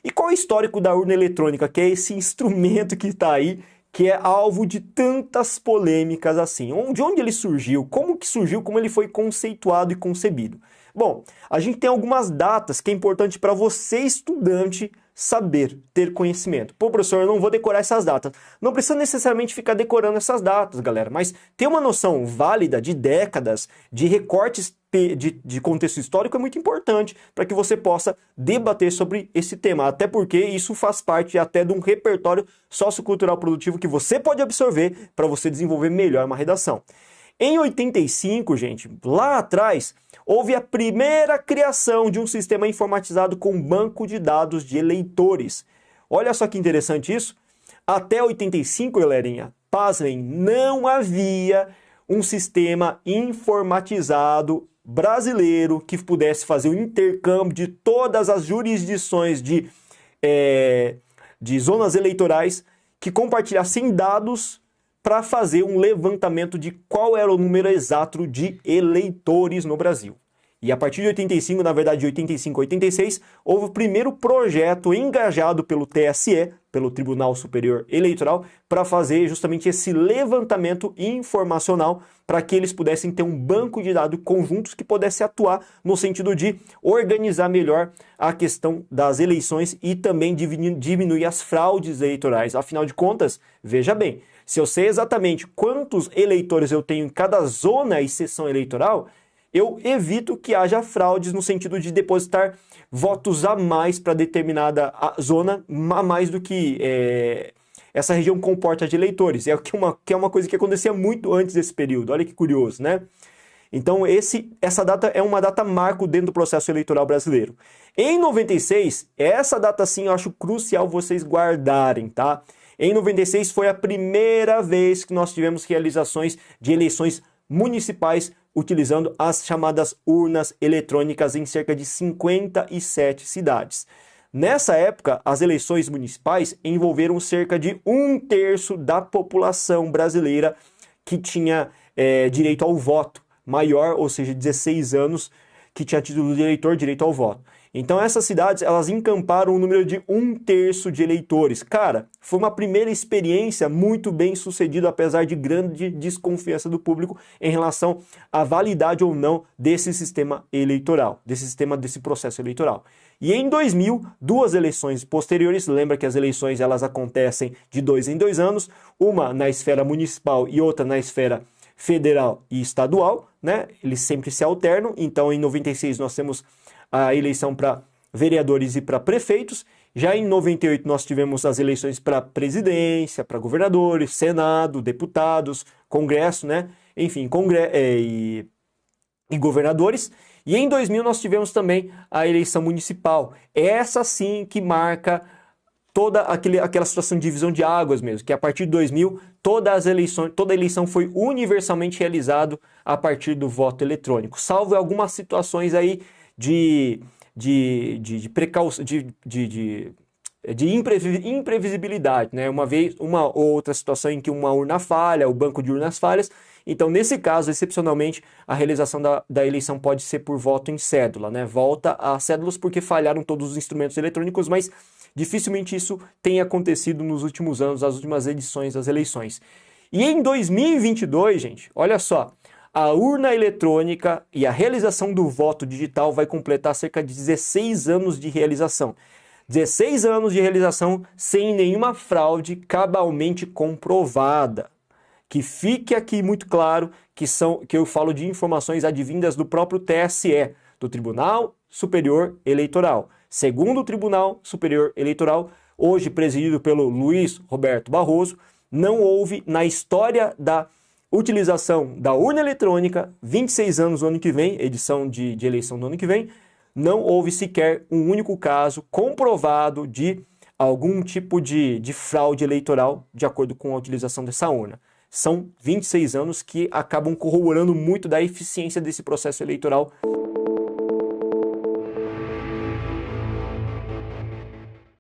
E qual é o histórico da urna eletrônica, que é esse instrumento que está aí, que é alvo de tantas polêmicas assim? De onde ele surgiu? Como que surgiu? Como ele foi conceituado e concebido? Bom, a gente tem algumas datas que é importante para você, estudante, saber, ter conhecimento. Pô, professor, eu não vou decorar essas datas. Não precisa necessariamente ficar decorando essas datas, galera, mas ter uma noção válida de décadas, de recortes de contexto histórico é muito importante para que você possa debater sobre esse tema, até porque isso faz parte até de um repertório sociocultural produtivo que você pode absorver para você desenvolver melhor uma redação. Em 85, gente, lá atrás, houve a primeira criação de um sistema informatizado com banco de dados de eleitores. Olha só que interessante isso. Até 85, galerinha, pasmem, não havia um sistema informatizado brasileiro que pudesse fazer o intercâmbio de todas as jurisdições de zonas eleitorais que compartilhassem dados para fazer um levantamento de qual era o número exato de eleitores no Brasil. E a partir de 85, na verdade de 85 a 86, houve o primeiro projeto engajado pelo TSE, pelo Tribunal Superior Eleitoral, para fazer justamente esse levantamento informacional para que eles pudessem ter um banco de dados conjuntos que pudesse atuar no sentido de organizar melhor a questão das eleições e também diminuir as fraudes eleitorais. Afinal de contas, veja bem, se eu sei exatamente quantos eleitores eu tenho em cada zona e seção eleitoral, eu evito que haja fraudes no sentido de depositar votos a mais para determinada zona, a mais do que essa região comporta de eleitores. Que é uma coisa que acontecia muito antes desse período. Olha que curioso, né? Então essa data é uma data marco dentro do processo eleitoral brasileiro. Em 96, essa data sim eu acho crucial vocês guardarem, tá? Em 96 foi a primeira vez que nós tivemos realizações de eleições municipais utilizando as chamadas urnas eletrônicas em cerca de 57 cidades. Nessa época, as eleições municipais envolveram cerca de 1/3 da população brasileira que tinha direito ao voto, maior, ou seja, 16 anos, que tinha título de eleitor, direito ao voto. Então essas cidades, elas encamparam um número de 1/3 de eleitores. Cara, foi uma primeira experiência muito bem sucedida, apesar de grande desconfiança do público em relação à validade ou não desse sistema eleitoral, desse processo eleitoral. E em 2000, duas eleições posteriores, lembra que as eleições elas acontecem de 2 em 2 anos, uma na esfera municipal e outra na esfera federal e estadual, né? Eles sempre se alternam. Então em 96 nós temos a eleição para vereadores e para prefeitos. Já em 98 nós tivemos as eleições para presidência, para governadores, senado, deputados, congresso, né? Enfim, e governadores. E em 2000 nós tivemos também a eleição municipal. Essa sim que marca toda aquela situação de divisão de águas mesmo, que a partir de 2000 toda a eleição foi universalmente realizada a partir do voto eletrônico, salvo algumas situações aí de imprevisibilidade, né? Uma ou outra situação em que uma urna falha, o banco de urnas falhas. Então, nesse caso, excepcionalmente, a realização da eleição pode ser por voto em cédula, né? Volta a cédulas porque falharam todos os instrumentos eletrônicos, mas dificilmente isso tem acontecido nos últimos anos, nas últimas edições das eleições. E em 2022, gente, olha só, a urna eletrônica e a realização do voto digital vai completar cerca de 16 anos de realização. 16 anos de realização sem nenhuma fraude cabalmente comprovada. Que fique aqui muito claro que eu falo de informações advindas do próprio TSE, do Tribunal Superior Eleitoral. Segundo o Tribunal Superior Eleitoral, hoje presidido pelo Luiz Roberto Barroso, não houve na história da utilização da urna eletrônica, 26 anos no ano que vem, edição de eleição do ano que vem, não houve sequer um único caso comprovado de algum tipo de fraude eleitoral de acordo com a utilização dessa urna. São 26 anos que acabam corroborando muito da eficiência desse processo eleitoral